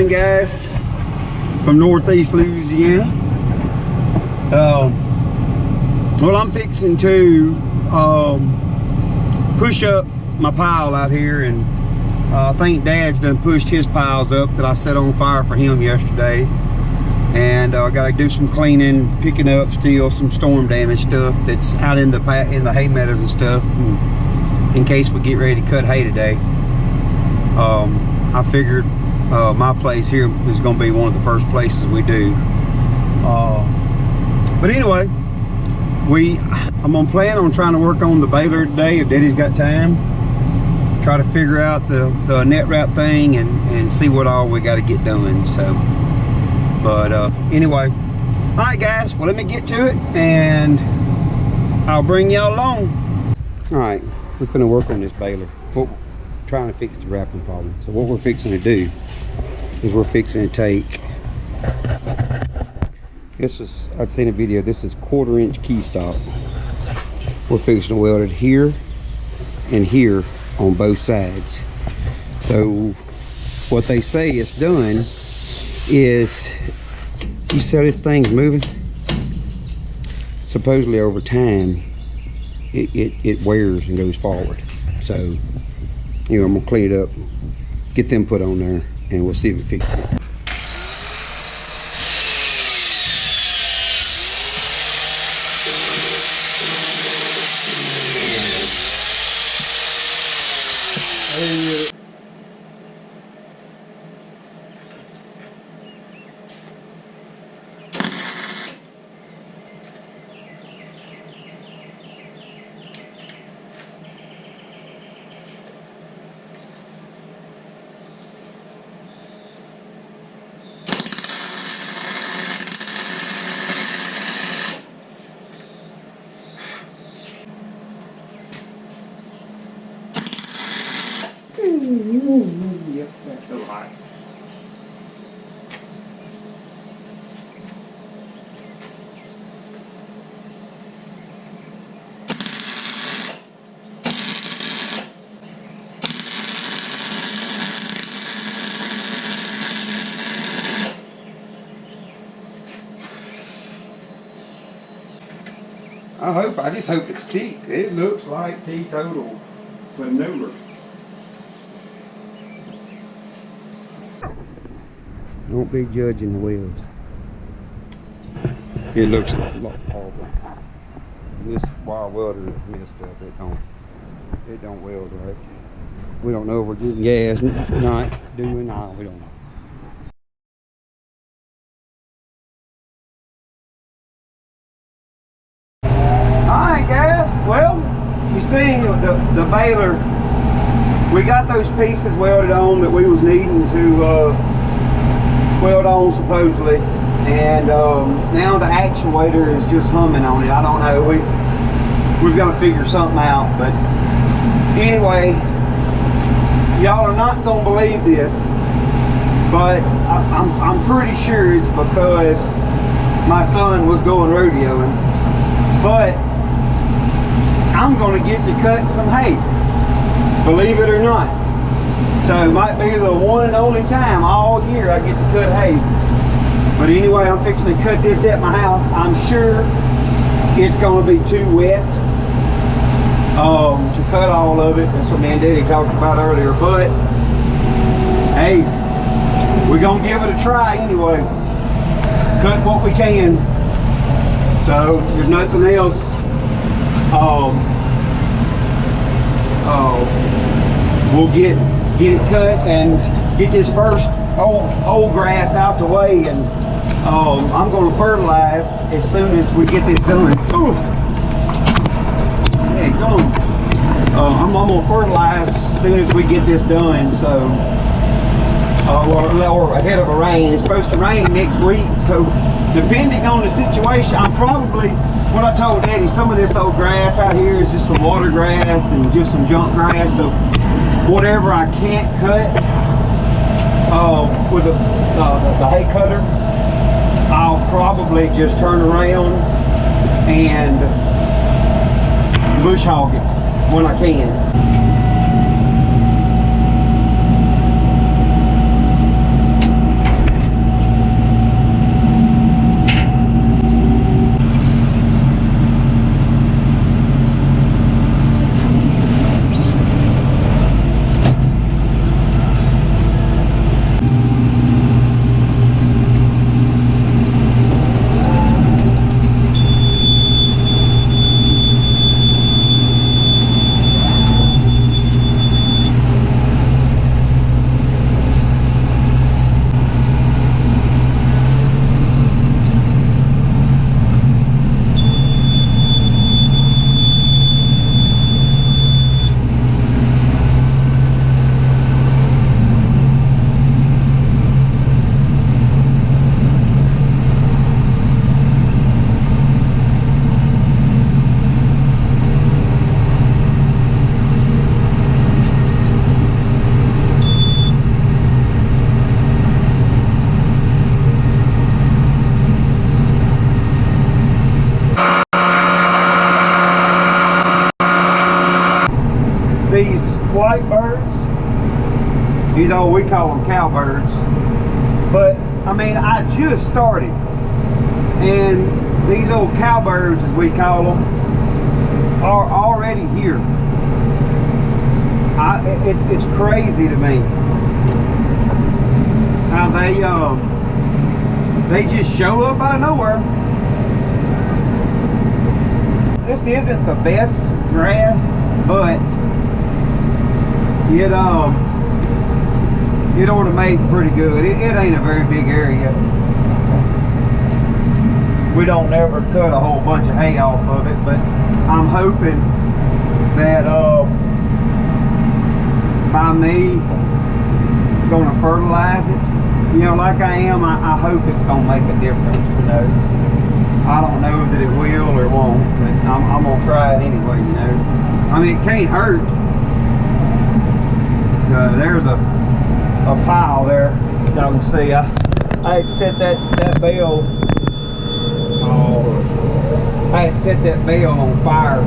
morning, guys, from Northeast Louisiana. Well, I'm fixing to push up my pile out here, and I think Dad's done pushed his piles up that I set on fire for him yesterday. And I gotta do some cleaning, picking up still some storm damage stuff that's out in the hay meadows and stuff, in case we get ready to cut hay today. I figured my place here is going to be one of the first places we do. But anyway, I'm going to plan on trying to work on the baler today if Daddy's got time. Try to figure out the net wrap thing and see what all we got to get done. So, but anyway, all right, guys. Well, let me get to it, and I'll bring y'all along. All right, we're gonna work on this baler. Trying to fix the wrapping problem. So what we're fixing to do is we're fixing to take, I'd seen a video, this is 1/4 inch key stop. We're fixing to weld it here and here on both sides. So what they say it's done is, you see how this thing's moving? Supposedly over time it wears and goes forward. So anyway, I'm gonna clean it up, get them put on there, and we'll see if it fixes it. Yep, that's so hot. I just hope it's teak. It looks like teetotal vanilla. Don't be judging the wheels. It looks a lot horrible. This wire welder is messed up. It don't weld right. We don't know if we're getting gas, not doing, we don't know. Alright, guys, well, you see the baler, we got those pieces welded on that we was needing to weld on supposedly, and now the actuator is just humming on it. I don't know, we've got to figure something out. But anyway, y'all are not gonna believe this, but I'm pretty sure it's because my son was going rodeoing. But I'm gonna get to cut some hay, believe it or not. So it might be the one and only time all year I get to cut hay. But anyway, I'm fixing to cut this at my house. I'm sure it's going to be too wet to cut all of it. That's what me and Daddy talked about earlier. But hey, we're going to give it a try anyway. Cut what we can. So if nothing else, we'll get it cut and get this first old grass out the way, and I'm going to fertilize as soon as we get this done. Ooh. Hey, go on. I'm going to fertilize as soon as we get this done. So, or ahead of a rain. It's supposed to rain next week, so depending on the situation, I'm probably, what I told Daddy, some of this old grass out here is just some water grass and just some junk grass. So whatever I can't cut with the hay cutter, I'll probably just turn around and bush hog it when I can. these white birds, we call them cowbirds. But I mean, I just started, and these old cowbirds, as we call them, are already here. It's crazy to me how they just show up out of nowhere. This isn't the best grass, but it ought to make pretty good. It ain't a very big area. We don't ever cut a whole bunch of hay off of it, but I'm hoping that by me gonna fertilize it, you know, like I am, I hope it's gonna make a difference, you know. I don't know that it will or won't, but I'm gonna try it anyway, you know. I mean, it can't hurt. There's a pile there. Y'all can see. I had set that bale. I had set that bale on fire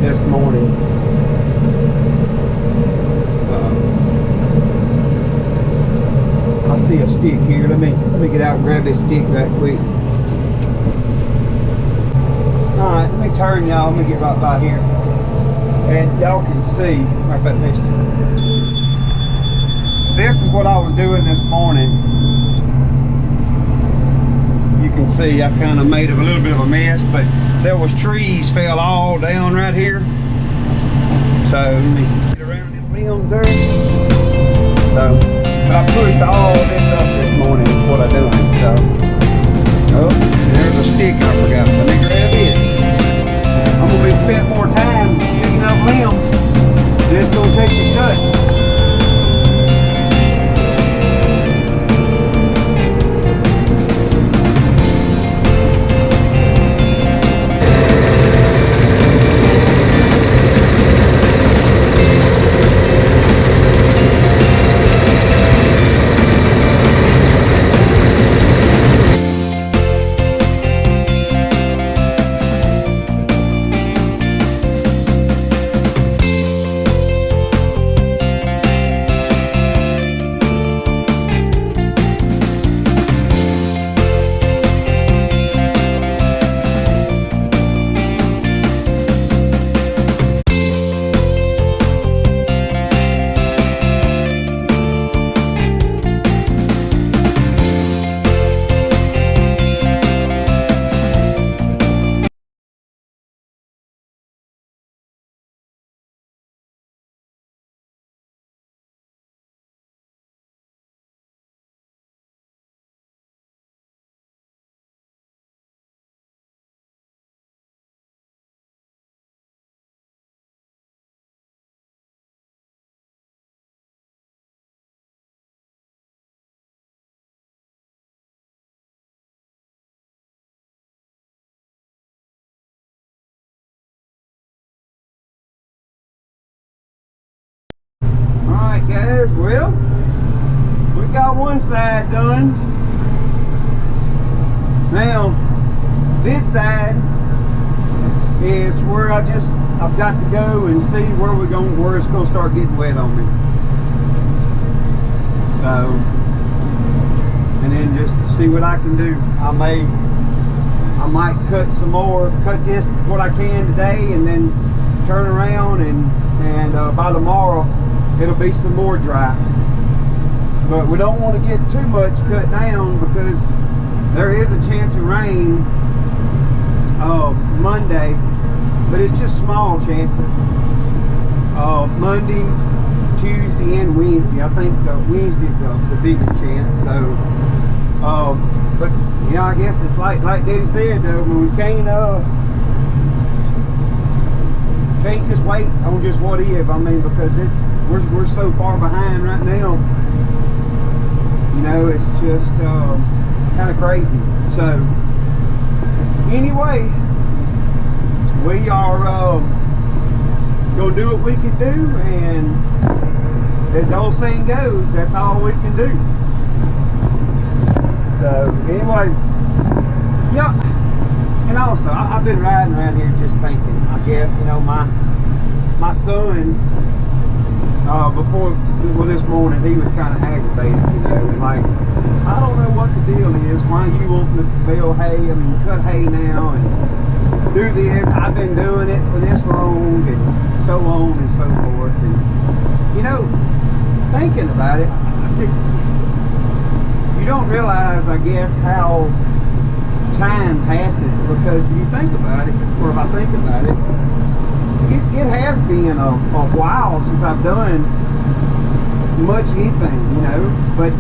this morning. I see a stick here. Let me get out and grab this stick right quick. Alright, let me turn y'all. Let me get right by here. And y'all can see, matter of fact, this is what I was doing this morning. You can see I kind of made a little bit of a mess, but there was trees fell all down right here. So let me get around them limbs there. So, but I pushed all this up this morning is what I done. So, oh, there's a stick I forgot. Let me grab it. I'm gonna be spending more time picking up limbs. This gonna take the cut. Alright guys, well, we got one side done. Now, this side is where I've got to go and see where it's gonna start getting wet on me. So, and then just see what I can do. I might cut some more, cut this what I can today, and then turn around and by tomorrow it'll be some more dry. But we don't want to get too much cut down because there is a chance of rain Monday, but it's just small chances. Monday, Tuesday, and Wednesday. I think Wednesday's the biggest chance. So, but you know, I guess it's like Daddy said though, we can't just wait on just what if. I mean, because we're so far behind right now. You know, it's just kind of crazy. So anyway, we are gonna do what we can do, and as the old saying goes, that's all we can do. So anyway, yeah. And also, I've been riding around here just thinking, I guess, you know, my my son, well, this morning, he was kind of aggravated, you know, and like, I don't know what the deal is. Why you want to bale hay? I mean, cut hay now and do this. I've been doing it for this long and so on and so forth. And, you know, thinking about it, I said, you don't realize, I guess, how time passes, because if you think about it, or if I think about it, it has been a while since I've done much anything, you know, but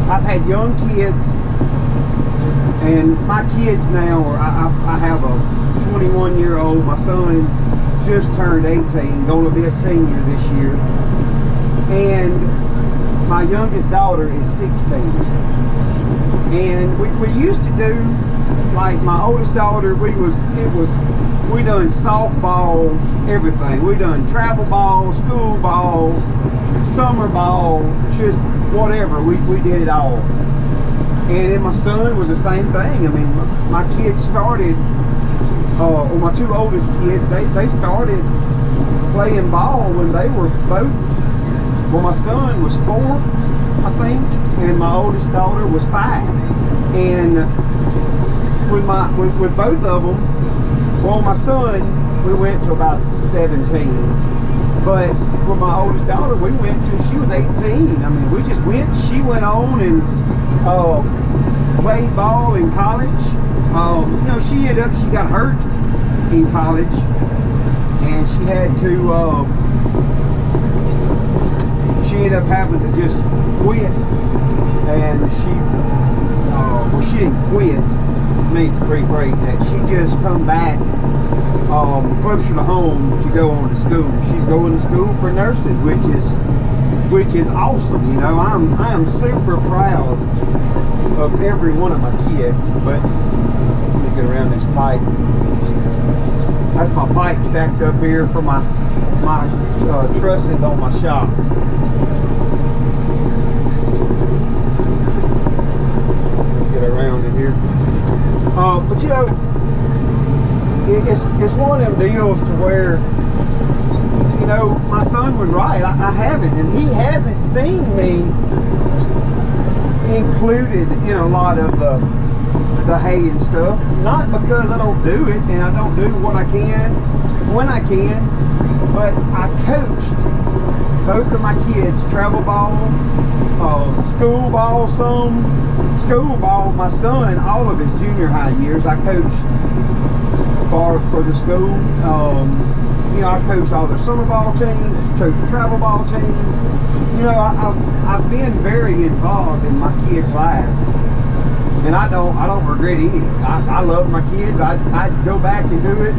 I've had young kids, and my kids now I have a 21-year-old, my son just turned 18, going to be a senior this year, and my youngest daughter is 16. And we used to do, like my oldest daughter, we done softball, everything. We done travel ball, school ball, summer ball, just whatever. We did it all. And then my son was the same thing. I mean, my kids started, my two oldest kids, they started playing ball when they were both, well, my son was 4, I think, and my oldest daughter was 5. And with both of them, well, my son, we went to about 17. But with my oldest daughter, we went till she was 18. I mean, we just went. She went on and played ball in college. You know, she got hurt in college, and she had to. She ended up having to just quit, and she didn't quit. I mean, to rephrase that, she just come back closer to home to go on to school. She's going to school for nursing, which is awesome. You know, I am super proud of every one of my kids. But let me get around this pipe. That's my pipe stacked up here for my trusses on my shop. Get around in here. But you know, it's one of them deals to where, you know, my son was right. I haven't, and he hasn't seen me included in a lot of the hay and stuff. Not because I don't do it, and I don't do what I can when I can, but I coached both of my kids travel ball, school ball some. School ball, my son, all of his junior high years, I coached for the school. You know, I coached all the summer ball teams, coached travel ball teams. You know, I've been very involved in my kids' lives, and I don't regret any of it. I love my kids. I'd go back and do it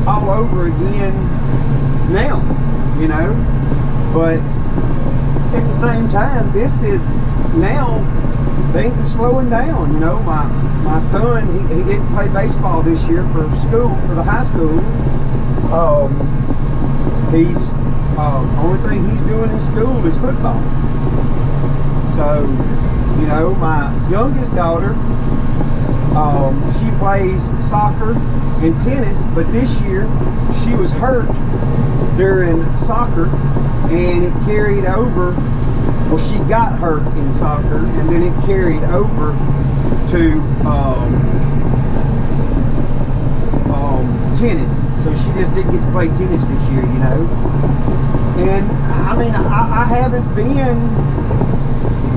all over again now, you know. But at the same time, this is now. Things are slowing down, you know. My son, he didn't play baseball this year for school, for the high school. He's only thing he's doing in school is football. So, you know, my youngest daughter, she plays soccer and tennis, but this year she was hurt during soccer, and it carried over. Well, she got hurt in soccer, and then it carried over to tennis. So she just didn't get to play tennis this year, you know. And I mean, I haven't been.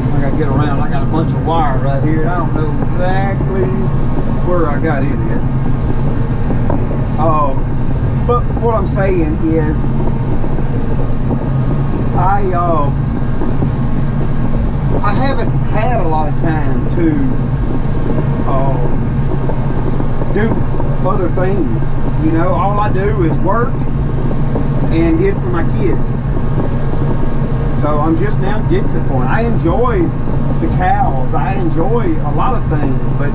I gotta get around. I got a bunch of wire right here. I don't know exactly where I got it at. But what I'm saying is, I haven't had a lot of time to do other things. You know, all I do is work and get for my kids. So I'm just now getting to the point. I enjoy the cows. I enjoy a lot of things, but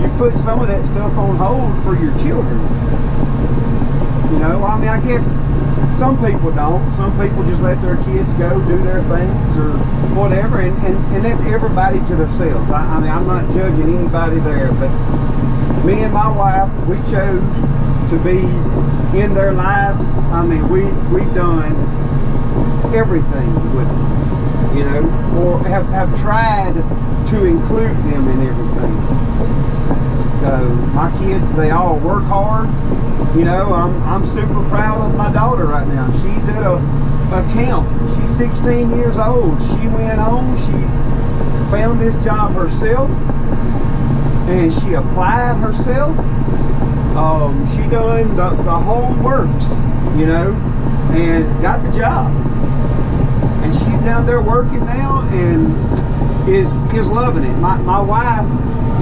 you put some of that stuff on hold for your children. You know, I mean, I guess some people don't. Some people just let their kids go do their things or whatever, and that's everybody to themselves. I mean, I'm not judging anybody there, but me and my wife, we chose to be in their lives. I mean, we've done everything with them, you know, or have tried to include them in everything. So my kids, they all work hard. You know, I'm super proud of my daughter right now. She's at a camp. She's 16 years old. She went on, she found this job herself, and she applied herself. She done the whole works, you know, and got the job. And she's down there working now and is loving it. My wife,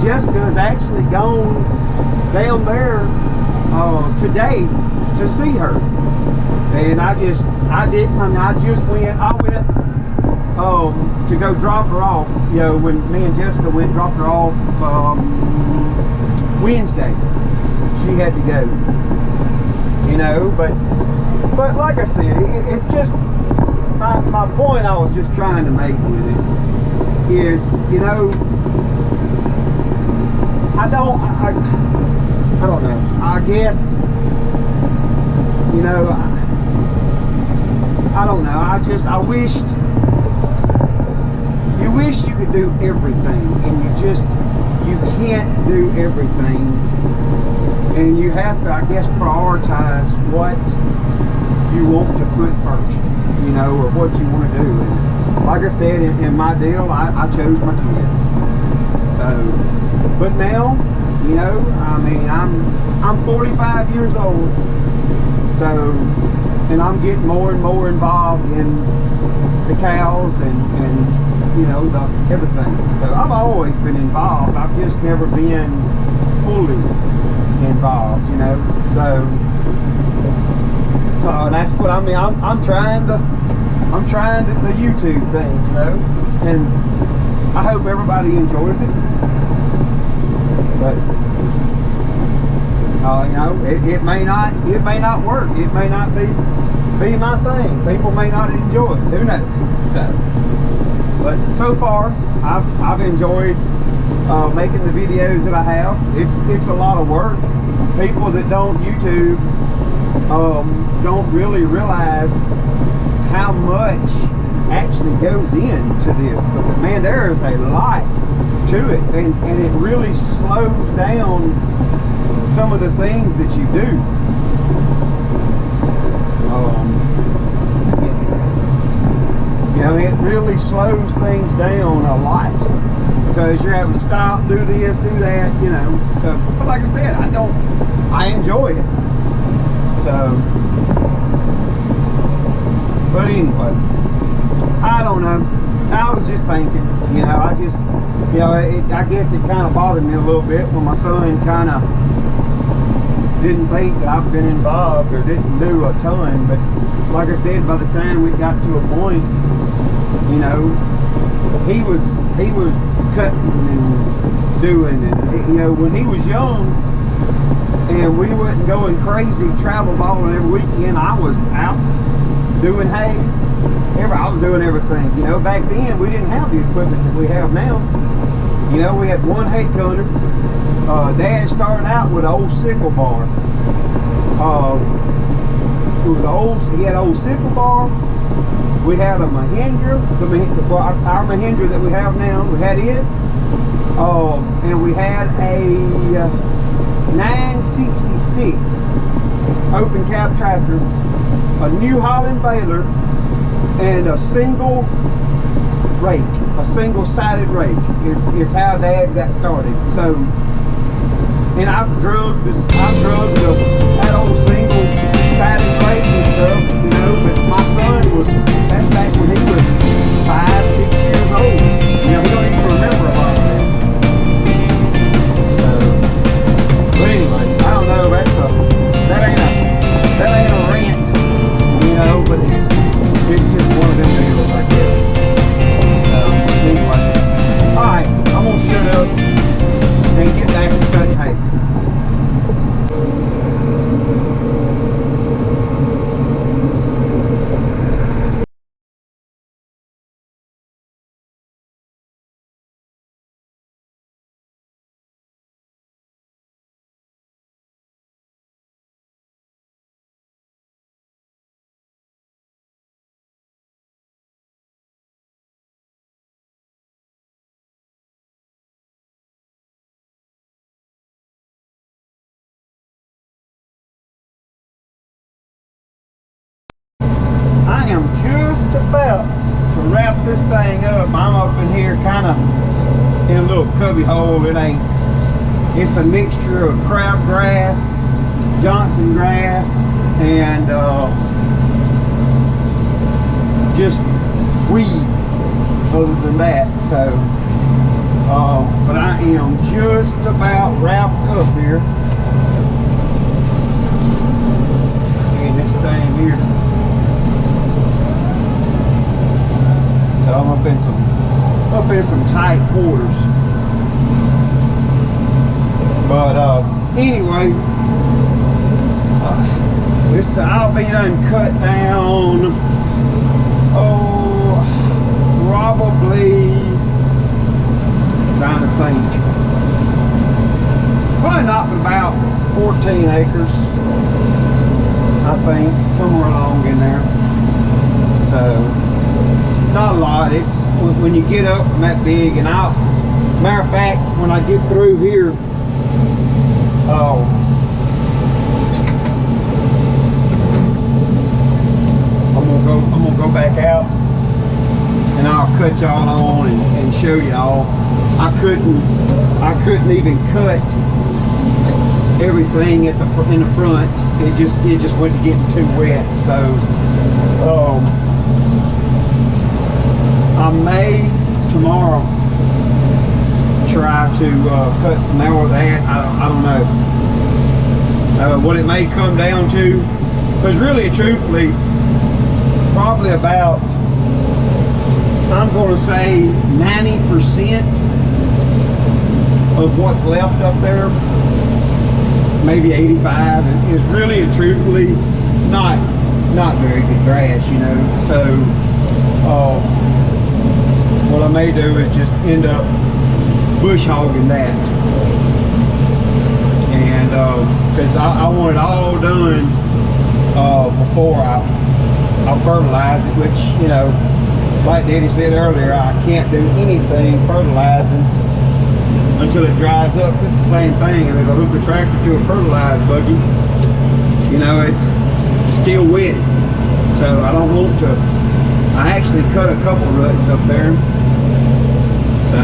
Jessica, has actually gone down there today to see her. And I just went to go drop her off, you know, when me and Jessica went and dropped her off Wednesday. She had to go, you know, but like I said, it's just my point I was just trying to make with it is, you know, I don't know. I guess, you know, I don't know. I wished, you wish you could do everything, and you can't do everything. And you have to, I guess, prioritize what you want to put first, you know, or what you want to do. And like I said, in my deal, I chose my kids. So, but now, you know, I mean, I'm 45 years old. So, and I'm getting more and more involved in the cows and you know, everything. So I've always been involved. I've just never been fully involved, you know. So that's what I mean. I'm trying the YouTube thing, you know, and I hope everybody enjoys it. But you know, it may not work. It may not be my thing. People may not enjoy it. Who knows? So, but so far, I've enjoyed making the videos that I have. It's a lot of work. People that don't YouTube don't really realize how much actually goes into this. But man, there is a lot to it, and it really slows down some of the things that you do. You know, it really slows things down a lot because you're having to stop, do this, do that, you know. So, but like I said, I enjoy it. So, but anyway, I don't know. I was just thinking, you know, I guess it kind of bothered me a little bit when my son kind of didn't think that I've been involved or didn't do a ton. But like I said, by the time we got to a point, you know, he was cutting and doing, and you know, when he was young and we wasn't going crazy travel balling every weekend, I was out doing hay. I was doing everything. You know, back then we didn't have the equipment that we have now. You know, we had one hay cutter. Dad started out with an old sickle bar. He had an old sickle bar. We had a Mahindra, our Mahindra that we have now, we had it. And we had a 966 open cab tractor, a New Holland baler, and a single rake, a single-sided rake is how Dad got started. So, and I've drugged that old single-sided rake and stuff, you know, but my son that's back when he was 5, 6 years old. You know, he don't even remember a lot of that. So, but anyway, I don't know, that ain't a rant, you know, but it's just one of them deals, I guess. Anyway, alright, I'm gonna shut up and get back to cutting hay. am just about to wrap this thing up. I'm up in here kind of in a little cubby hole. It's a mixture of crabgrass, Johnson grass, and just weeds other than that. So but I am just about wrapped up here in this thing here. So I'm up in some tight quarters. But anyway, I'll be done cut down, probably, trying to think, probably not but about 14 acres, I think, somewhere along in there. So, not a lot. It's when you get up from that big, and matter of fact, when I get through here, I'm gonna go back out, and I'll cut y'all on and show y'all. I couldn't even cut everything in the front. It just went to getting too wet. So I may tomorrow try to cut some more of that. I don't know what it may come down to, because really, truthfully, probably about, I'm going to say 90% of what's left up there, maybe 85, is really and truthfully not very good grass, you know. So what I may do is just end up bush hogging that, and because I want it all done before I fertilize it, which, you know, like Daddy said earlier, I can't do anything fertilizing until it dries up. It's the same thing. I mean, if I hook a tractor to a fertilized buggy, you know, it's still wet. So I don't want to. I actually cut a couple ruts up there. So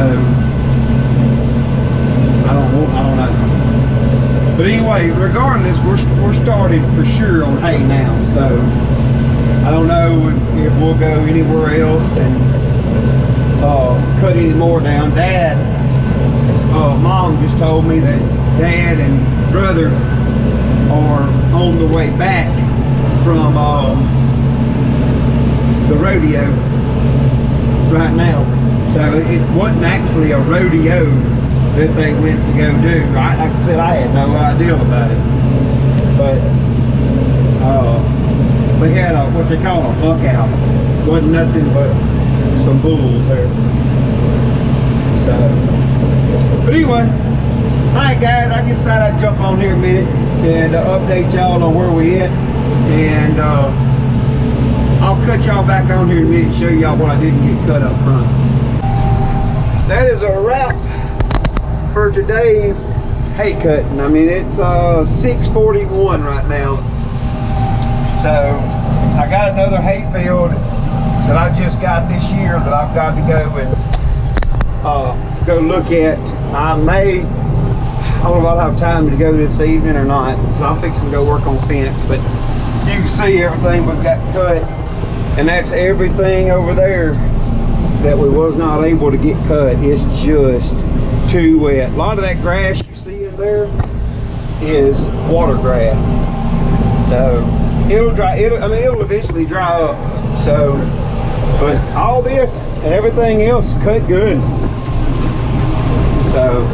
I don't know. But anyway, regardless, we're started for sure on hay now. So I don't know if we'll go anywhere else and cut any more down. Mom just told me that Dad and brother are on the way back from the rodeo right now. So it wasn't actually a rodeo that they went to go do. Like I said, I had no idea about it. But we had what they call a buck out. Wasn't nothing but some bulls there. So, but anyway, alright guys, I just thought I'd jump on here a minute and update y'all on where we at. And I'll cut y'all back on here in a minute and show y'all what I didn't get cut up front. That is a wrap for today's hay cutting. I mean, it's 6:41 right now. So I got another hay field that I just got this year that I've got to go and go look at. I don't know if I'll have time to go this evening or not. I'm fixing to go work on fence, but you can see everything we've got cut, and that's everything over there that we was not able to get cut. It's just too wet. A lot of that grass you see in there is water grass. So it'll eventually dry up. So, but all this and everything else cut good. So,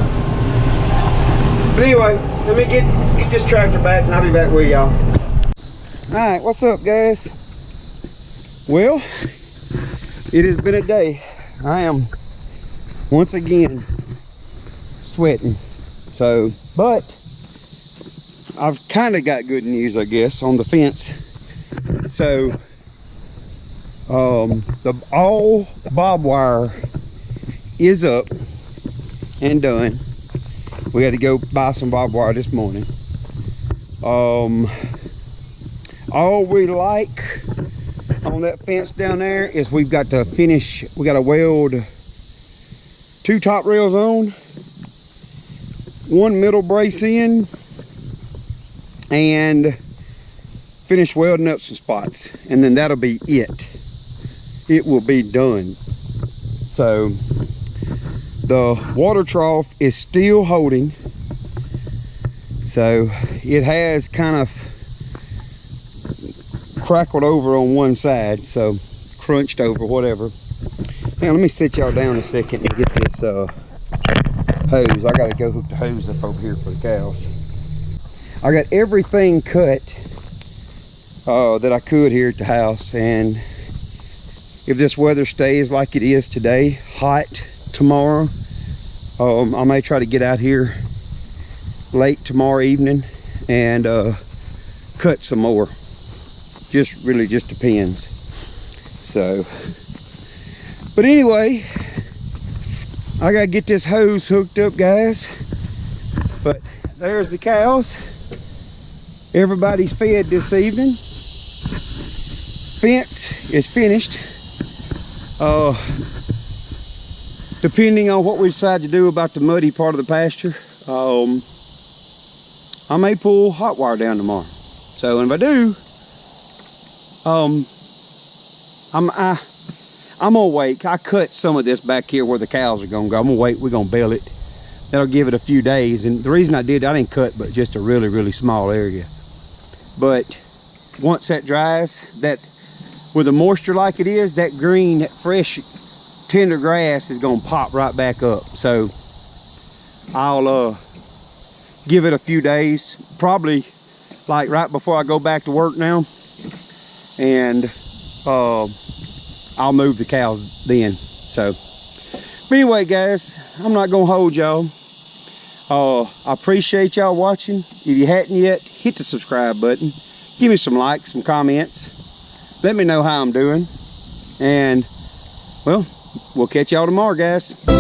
but anyway, let me get this tractor back and I'll be back with y'all. All right, what's up guys? Well, it has been a day. I am once again sweating. So, but I've kind of got good news, I guess, on the fence. So, all barbed wire is up and done. We had to go buy some barbed wire this morning. All we like on that fence down there is we've got to finish, we got to weld 2 top rails on, 1 middle brace in, and finish welding up some spots, and then that'll be it. It will be done. So the water trough is still holding, so it has kind of crackled over on one side, so crunched over, whatever. Now let me sit y'all down a second and get this hose. I gotta go hook the hose up over here for the cows. I got everything cut that I could here at the house, and if this weather stays like it is today, hot tomorrow, I may try to get out here late tomorrow evening and cut some more. Really just depends. So, but anyway, I gotta get this hose hooked up, guys. But there's the cows. Everybody's fed this evening. Fence is finished. Depending on what we decide to do about the muddy part of the pasture, I may pull hot wire down tomorrow. So, and if I do, I'm gonna wait. I cut some of this back here where the cows are gonna go. I'm gonna wait. We're gonna bale it. That'll give it a few days. And the reason I did, I didn't cut but just a really, really small area. But once that dries, that with the moisture like it is, that green, that fresh, tender grass is gonna pop right back up. So I'll give it a few days, probably like right before I go back to work now, and I'll move the cows then. So, but anyway, guys, I'm not gonna hold y'all. I appreciate y'all watching. If you hadn't yet, hit the subscribe button. Give me some likes, some comments. Let me know how I'm doing. And, well, we'll catch y'all tomorrow, guys.